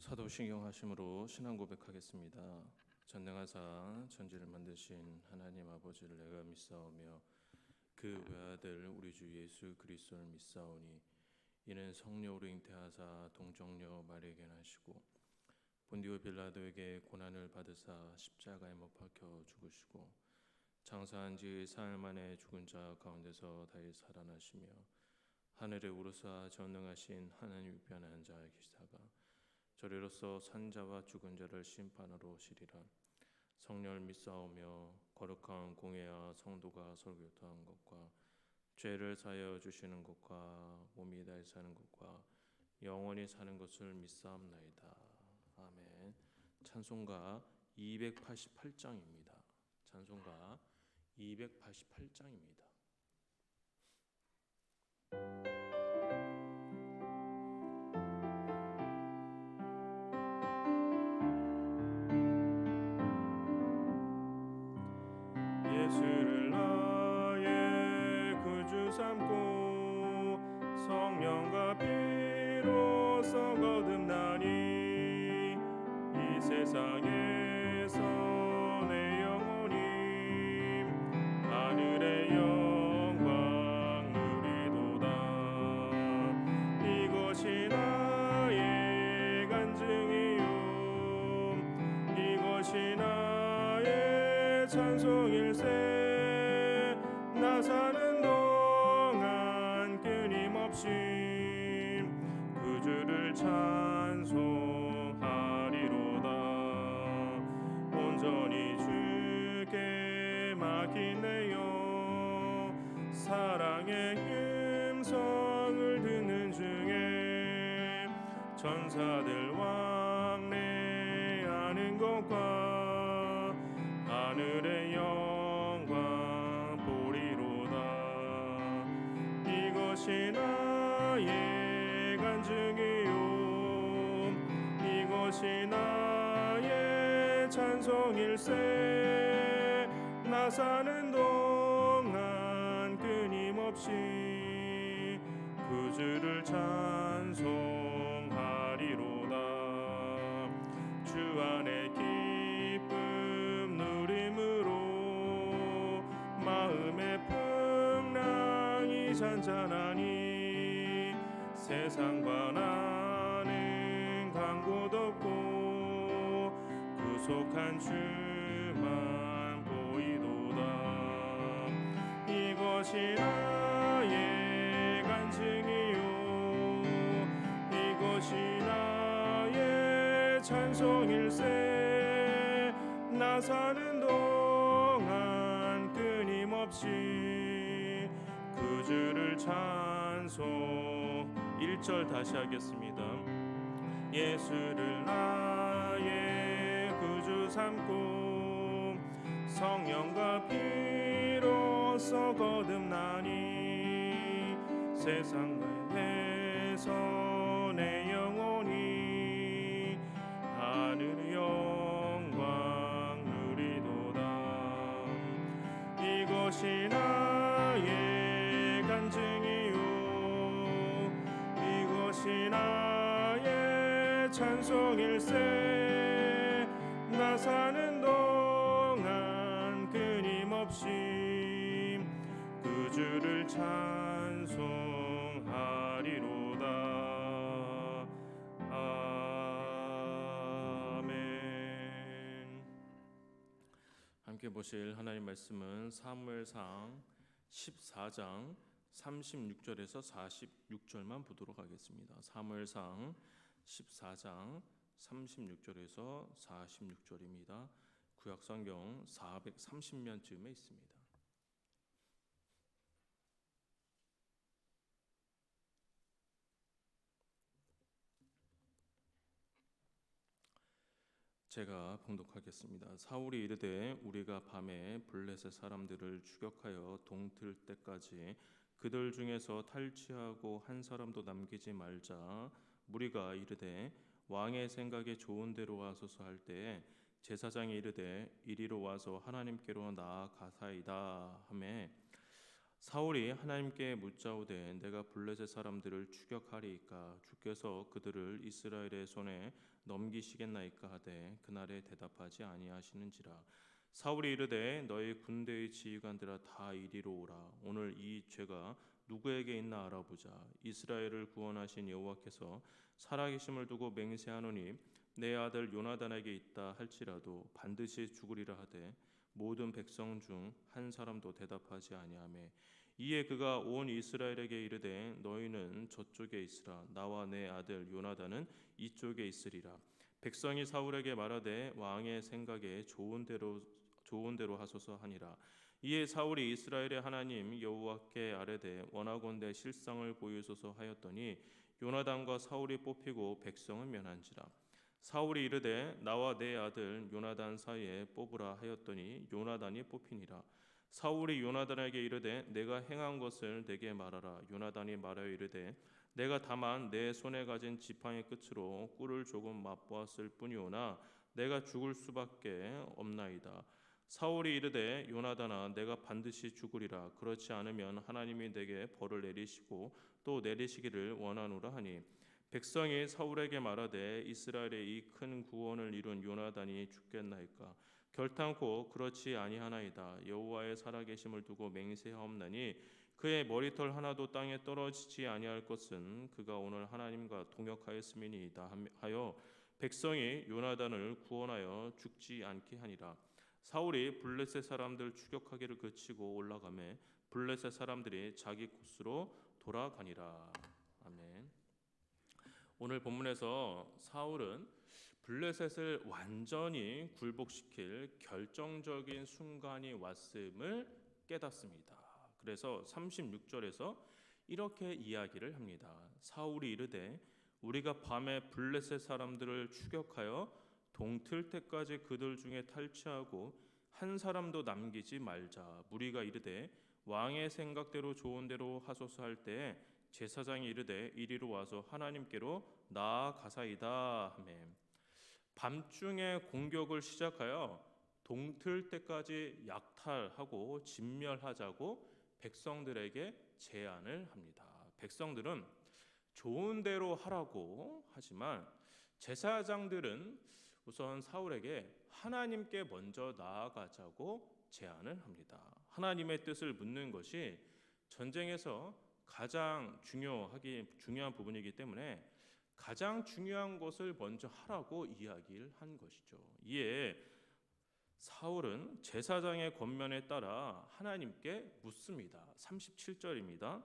사도신경 하심으로 신앙 고백하겠습니다. 전능하사 천지를 만드신 하나님 아버지를 내가 믿사오며 그 외아들 우리 주 예수 그리스도를 믿사오니 이는 성령으로 잉태하사 동정녀 마리아에게 나시고 본디오 빌라도에게 고난을 받으사 십자가에 못 박혀 죽으시고 장사한 지 사흘 만에 죽은 자 가운데서 다시 살아나시며 하늘에 오르사 전능하신 하나님 우편에 앉아 계시다가 저리로서 산자와 죽은 자를 심판하러 오시리라. 성령을 믿사오며 거룩한 공회와 성도가 설교한 것과 죄를 사하여 주시는 것과 몸이 다시 사는 것과 영원히 사는 것을 믿사옵나이다. 아멘. 찬송가 288장입니다. 찬송가 288장입니다. 예수를 나의 구주 삼고 성령과 피로써 거듭나니 이 세상에서 내 영혼이 하늘의 영광 누리도다. 이것이 나의 간증이요 이것이 나의 찬송일세. 나 사는 동안 끊임없이 구주를 찬송하리로다. 온전히 주께 맡긴 내 영 사랑의 음성을 듣는 중에 천사들 왕래하는 것과 하늘의 영광 보리로다. 이것이 나의 간증이요 이것이 나의 찬송일세. 나 사는 동안 끊임없이 구주를 찬송하리로다. 주 안에 기쁨 누림으로 마음의 풍랑이 잔잔하니 세상과 나는 간 곳 없고 구속한 주만 보이도다. 이것이 나의 간증이요 이것이 나의 찬송일세. 나 사는 동안 끊임없이 구주를 찬송. 1절 다시 하겠습니다. 예수를 나의 구주 삼고 성령과 피로써 거듭나니 세상에서 내 영혼이 하늘의 영광 누리도다. 이것이 나의 간증이요 이것이 나의 찬송일세. 나 사는 동안 끊임없이 구주를 찬송하리로다. 아멘. 함께 보실 하나님 말씀은 사무엘상 14장 36절에서 46절만 보도록 하겠습니다. 사무엘상 14장 36절에서 46절입니다. 구약성경 430면쯤에 있습니다. 제가 봉독하겠습니다. 사울이 이르되 우리가 밤에 블레셋 사람들을 추격하여 동틀 때까지 그들 중에서 탈취하고 한 사람도 남기지 말자. 무리가 이르되 왕의 생각에 좋은 대로 하소서 할 때에 제사장이 이르되 이리로 와서 하나님께로 나아가사이다 하매 사울이 하나님께 묻자오되 내가 블레셋 사람들을 추격하리이까 주께서 그들을 이스라엘의 손에 넘기시겠나이까 하되 그날에 대답하지 아니하시는지라. 사울이 이르되 너희 군대의 지휘관들아 다 이리로 오라. 오늘 이 죄가 누구에게 있나 알아보자. 이스라엘을 구원하신 여호와께서 살아계심을 두고 맹세하노니 내 아들 요나단에게 있다 할지라도 반드시 죽으리라 하되 모든 백성 중 한 사람도 대답하지 아니하매 이에 그가 온 이스라엘에게 이르되 너희는 저쪽에 있으라 나와 내 아들 요나단은 이쪽에 있으리라. 백성이 사울에게 말하되 왕의 생각에 좋은 대로 하소서 하니라. 이에 사울이 이스라엘의 하나님 여호와께 아뢰되 원하건대 실상을 보이소서 하였더니 요나단과 사울이 뽑히고 백성은 면한지라. 사울이 이르되 나와 내 아들 요나단 사이에 뽑으라 하였더니 요나단이 뽑히니라. 사울이 요나단에게 이르되 내가 행한 것을 내게 말하라. 요나단이 말하여 이르되 내가 다만 내 손에 가진 지팡이 끝으로 꿀을 조금 맛보았을 뿐이오나 내가 죽을 수밖에 없나이다. 사울이 이르되 요나단아 내가 반드시 죽으리라. 그렇지 않으면 하나님이 내게 벌을 내리시고 또 내리시기를 원하노라 하니 백성이 사울에게 말하되 이스라엘의 이 큰 구원을 이룬 요나단이 죽겠나이까. 결탄코 그렇지 아니하나이다. 여호와의 살아계심을 두고 맹세하옵나니 그의 머리털 하나도 땅에 떨어지지 아니할 것은 그가 오늘 하나님과 동역하였음이니이다 하여 백성이 요나단을 구원하여 죽지 않게 하니라. 사울이 블레셋 사람들 추격하기를 그치고 올라가매 블레셋 사람들이 자기 곳으로 돌아가니라. 아멘. 오늘 본문에서 사울은 블레셋을 완전히 굴복시킬 결정적인 순간이 왔음을 깨닫습니다. 그래서 36절에서 이렇게 이야기를 합니다. 사울이 이르되 우리가 밤에 블레셋 사람들을 추격하여 동틀 때까지 그들 중에 탈취하고 한 사람도 남기지 말자. 무리가 이르되 왕의 생각대로 좋은 대로 하소서 할 때에 제사장이 이르되 이리로 와서 하나님께로 나아가사이다 하매 밤중에 공격을 시작하여 동틀 때까지 약탈하고 진멸하자고 백성들에게 제안을 합니다. 백성들은 좋은 대로 하라고 하지만 제사장들은 우선 사울에게 하나님께 먼저 나아가자고 제안을 합니다. 하나님의 뜻을 묻는 것이 전쟁에서 가장 중요한 부분이기 때문에 가장 중요한 것을 먼저 하라고 이야기를 한 것이죠. 이에 사울은 제사장의 권면에 따라 하나님께 묻습니다. 37절입니다.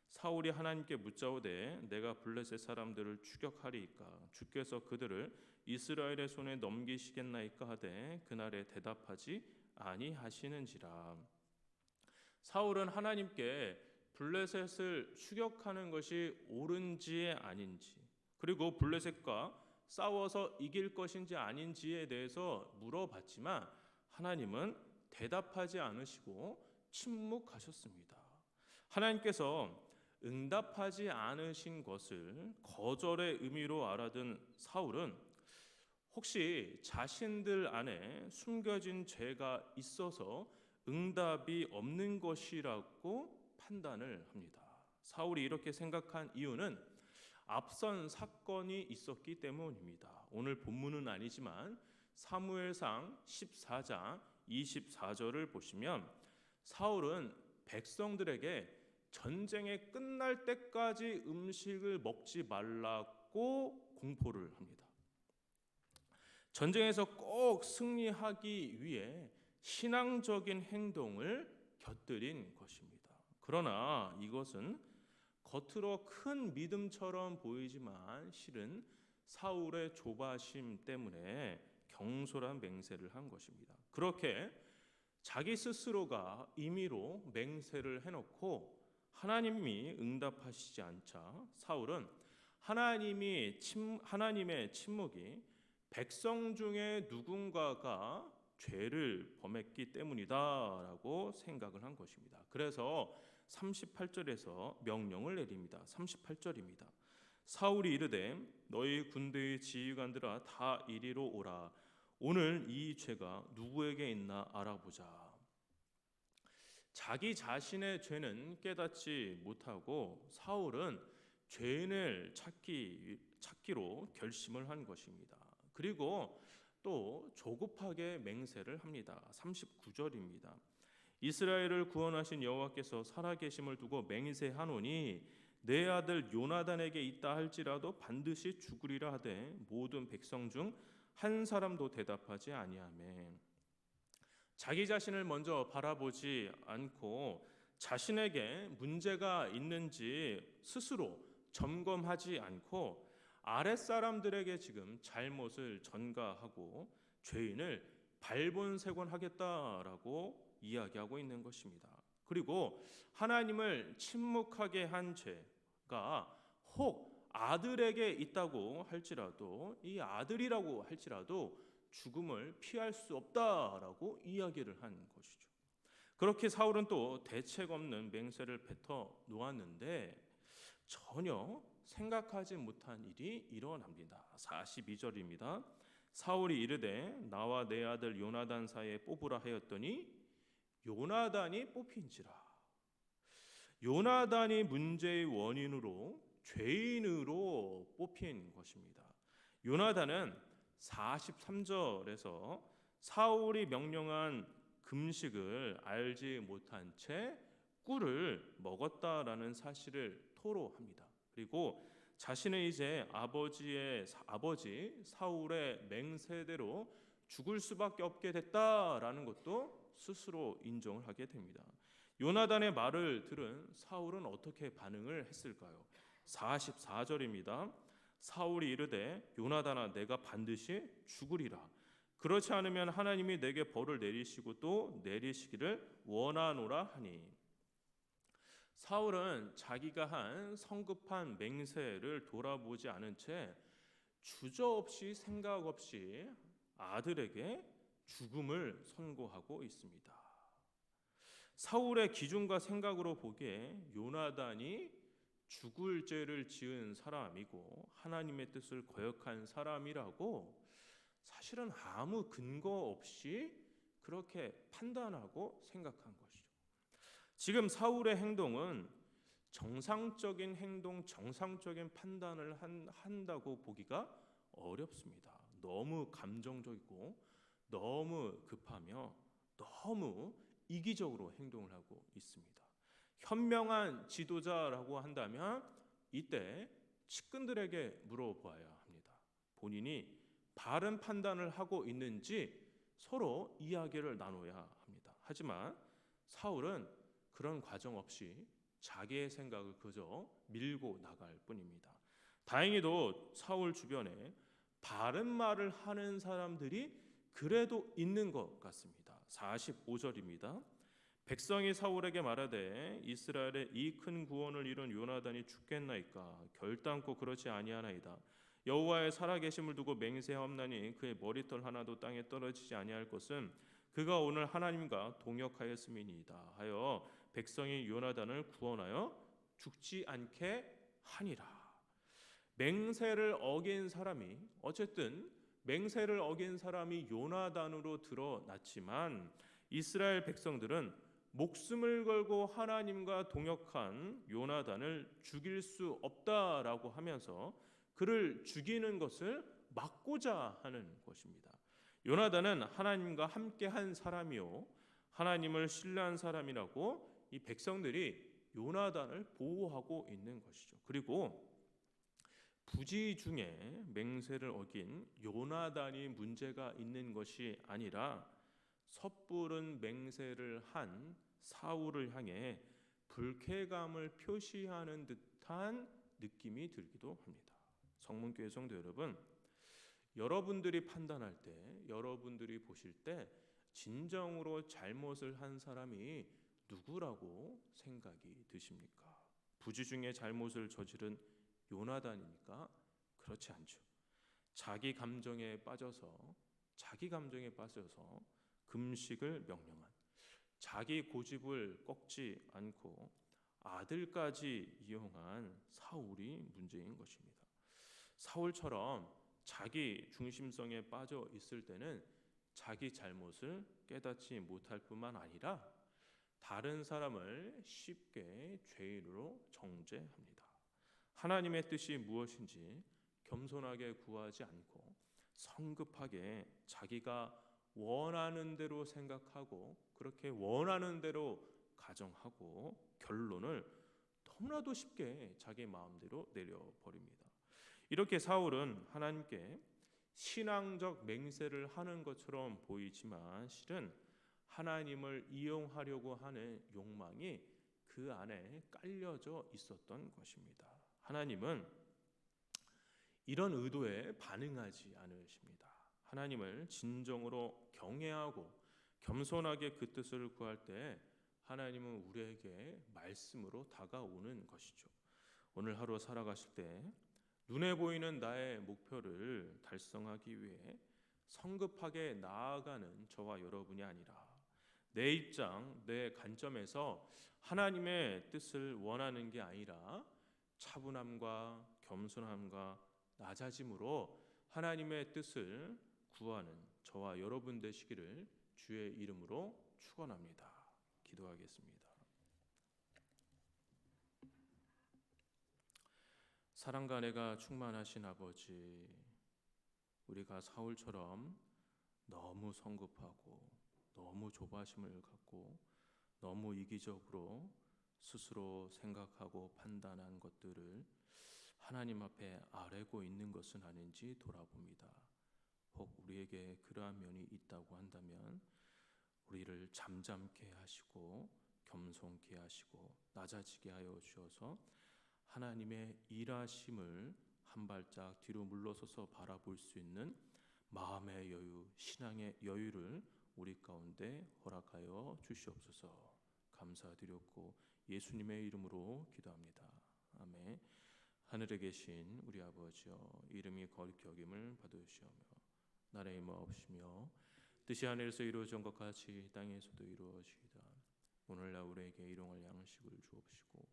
사울이 하나님께 묻자오되 내가 블레셋 사람들을 추격하리이까 주께서 그들을 이스라엘의 손에 넘기시겠나이까 하되 그날에 대답하지 아니하시는지라. 사울은 하나님께 블레셋을 추격하는 것이 옳은지 아닌지 그리고 블레셋과 싸워서 이길 것인지 아닌지에 대해서 물어봤지만 하나님은 대답하지 않으시고 침묵하셨습니다. 하나님께서 응답하지 않으신 것을 거절의 의미로 알아든 사울은 혹시 자신들 안에 숨겨진 죄가 있어서 응답이 없는 것이라고 판단을 합니다. 사울이 이렇게 생각한 이유는 앞선 사건이 있었기 때문입니다. 오늘 본문은 아니지만 사무엘상 14장 24절을 보시면 사울은 백성들에게 전쟁이 끝날 때까지 음식을 먹지 말라고 공포를 합니다. 전쟁에서 꼭 승리하기 위해 신앙적인 행동을 곁들인 것입니다. 그러나 이것은 겉으로 큰 믿음처럼 보이지만 실은 사울의 조바심 때문에 경솔한 맹세를 한 것입니다. 그렇게 자기 스스로가 임의로 맹세를 해놓고 하나님이 응답하시지 않자 사울은 하나님의 침묵이 백성 중에 누군가가 죄를 범했기 때문이다라고 생각을 한 것입니다. 그래서 38절에서 명령을 내립니다. 38절입니다. 사울이 이르되 너희 군대의 지휘관들아 다 이리로 오라. 오늘 이 죄가 누구에게 있나 알아보자. 자기 자신의 죄는 깨닫지 못하고 사울은 죄인을 찾기로 결심을 한 것입니다. 그리고 또 조급하게 맹세를 합니다. 39절입니다. 이스라엘을 구원하신 여호와께서 살아계심을 두고 맹세하노니 내 아들 요나단에게 있다 할지라도 반드시 죽으리라 하되 모든 백성 중 한 사람도 대답하지 아니하매. 자기 자신을 먼저 바라보지 않고 자신에게 문제가 있는지 스스로 점검하지 않고 아랫사람들에게 지금 잘못을 전가하고 죄인을 발본색원하겠다라고 이야기하고 있는 것입니다. 그리고 하나님을 침묵하게 한 죄가 혹 아들에게 있다고 할지라도 이 아들이라고 할지라도 죽음을 피할 수 없다라고 이야기를 한 것이죠. 그렇게 사울은 또 대책 없는 맹세를 뱉어 놓았는데 전혀 생각하지 못한 일이 일어납니다. 42절입니다. 사울이 이르되 나와 내 아들 요나단 사이에 뽑으라 하였더니 요나단이 뽑힌지라. 요나단이 문제의 원인으로 죄인으로 뽑힌 것입니다. 요나단은 43절에서 사울이 명령한 금식을 알지 못한 채 꿀을 먹었다라는 사실을 토로합니다. 그리고 자신의 이제 아버지 사울의 맹세대로 죽을 수밖에 없게 됐다라는 것도 스스로 인정을 하게 됩니다. 요나단의 말을 들은 사울은 어떻게 반응을 했을까요? 44절입니다. 사울이 이르되 요나단아 내가 반드시 죽으리라. 그렇지 않으면 하나님이 내게 벌을 내리시고 또 내리시기를 원하노라 하니. 사울은 자기가 한 성급한 맹세를 돌아보지 않은 채 주저없이 생각 없이 아들에게 죽음을 선고하고 있습니다. 사울의 기준과 생각으로 보기에 요나단이 죽을 죄를 지은 사람이고 하나님의 뜻을 거역한 사람이라고 사실은 아무 근거 없이 그렇게 판단하고 생각한 것이죠. 지금 사울의 행동은 정상적인 행동, 정상적인 판단을 한다고 보기가 어렵습니다. 너무 감정적이고 너무 급하며 너무 이기적으로 행동을 하고 있습니다. 현명한 지도자라고 한다면 이때 측근들에게 물어봐야 합니다. 본인이 바른 판단을 하고 있는지 서로 이야기를 나눠야 합니다. 하지만 사울은 그런 과정 없이 자기의 생각을 그저 밀고 나갈 뿐입니다. 다행히도 사울 주변에 바른 말을 하는 사람들이 그래도 있는 것 같습니다. 45절입니다. 백성이 사울에게 말하되 이스라엘의 이 큰 구원을 이룬 요나단이 죽겠나이까 결단코 그렇지 아니하나이다. 여호와의 살아계심을 두고 맹세하옵나니 그의 머리털 하나도 땅에 떨어지지 아니할 것은 그가 오늘 하나님과 동역하였음이니이다 하여 백성이 요나단을 구원하여 죽지 않게 하니라. 맹세를 어긴 사람이 어쨌든 맹세를 어긴 사람이 요나단으로 드러났지만 이스라엘 백성들은 목숨을 걸고 하나님과 동역한 요나단을 죽일 수 없다라고 하면서 그를 죽이는 것을 막고자 하는 것입니다. 요나단은 하나님과 함께한 사람이요 하나님을 신뢰한 사람이라고 이 백성들이 요나단을 보호하고 있는 것이죠. 그리고 부지 중에 맹세를 어긴 요나단이 문제가 있는 것이 아니라 섣부른 맹세를 한 사울을 향해 불쾌감을 표시하는 듯한 느낌이 들기도 합니다. 성문교회 성도 여러분, 여러분들이 판단할 때, 여러분들이 보실 때 진정으로 잘못을 한 사람이 누구라고 생각이 드십니까? 부지 중에 잘못을 저지른 요나단입니까? 그렇지 않죠. 자기 감정에 빠져서 금식을 명령한, 자기 고집을 꺾지 않고 아들까지 이용한 사울이 문제인 것입니다. 사울처럼 자기 중심성에 빠져 있을 때는 자기 잘못을 깨닫지 못할 뿐만 아니라 다른 사람을 쉽게 죄인으로 정죄합니다. 하나님의 뜻이 무엇인지 겸손하게 구하지 않고 성급하게 자기가 원하는 대로 생각하고 그렇게 원하는 대로 가정하고 결론을 너무나도 쉽게 자기 마음대로 내려버립니다. 이렇게 사울은 하나님께 신앙적 맹세를 하는 것처럼 보이지만 실은 하나님을 이용하려고 하는 욕망이 그 안에 깔려져 있었던 것입니다. 하나님은 이런 의도에 반응하지 않으십니다. 하나님을 진정으로 경외하고 겸손하게 그 뜻을 구할 때 하나님은 우리에게 말씀으로 다가오는 것이죠. 오늘 하루 살아가실 때 눈에 보이는 나의 목표를 달성하기 위해 성급하게 나아가는 저와 여러분이 아니라 내 입장, 내 관점에서 하나님의 뜻을 원하는 게 아니라 차분함과 겸손함과 낮아짐으로 하나님의 뜻을 구하는 저와 여러분 되시기를 주의 이름으로 축원합니다. 기도하겠습니다. 사랑과 은혜가 충만하신 아버지, 우리가 사울처럼 너무 성급하고 너무 조바심을 갖고 너무 이기적으로 스스로 생각하고 판단한 것들을 하나님 앞에 아뢰고 있는 것은 아닌지 돌아봅니다. 혹 우리에게 그러한 면이 있다고 한다면 우리를 잠잠케 하시고 겸손케 하시고 낮아지게 하여 주셔서 하나님의 일하심을 한 발짝 뒤로 물러서서 바라볼 수 있는 마음의 여유, 신앙의 여유를 우리 가운데 허락하여 주시옵소서. 감사드렸고 예수님의 이름으로 기도합니다. 아멘. 하늘에 계신 우리 아버지여, 이름이 거룩히 여김을 받으시오며 나라의 마옵시며 뜻이 하늘에서 이루어진 것 같이 땅에서도 이루어지이다. 오늘날 우리에게 일용할 양식을 주옵시고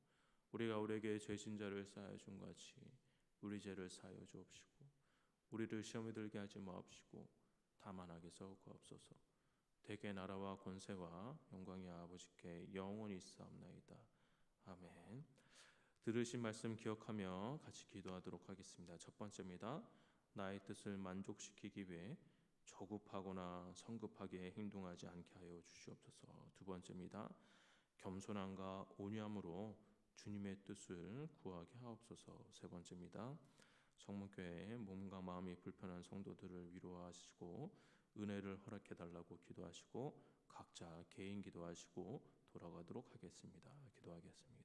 우리가 우리에게 죄진 자를 사하여 준 같이 우리 죄를 사하여 주옵시고 우리를 시험에 들게 하지 마옵시고 다만 악에서 구하옵소서. 대개 나라와 권세와 영광이 아버지께 영원히 있사옵나이다. 아멘. 들으신 말씀 기억하며 같이 기도하도록 하겠습니다. 첫 번째입니다. 나의 뜻을 만족시키기 위해 조급하거나 성급하게 행동하지 않게 하여 주시옵소서. 두 번째입니다. 겸손함과 온유함으로 주님의 뜻을 구하게 하옵소서. 세 번째입니다. 성문교회에 몸과 마음이 불편한 성도들을 위로하시고 은혜를 허락해 달라고 기도하시고 각자 개인 기도하시고 돌아가도록 하겠습니다. 기도하겠습니다.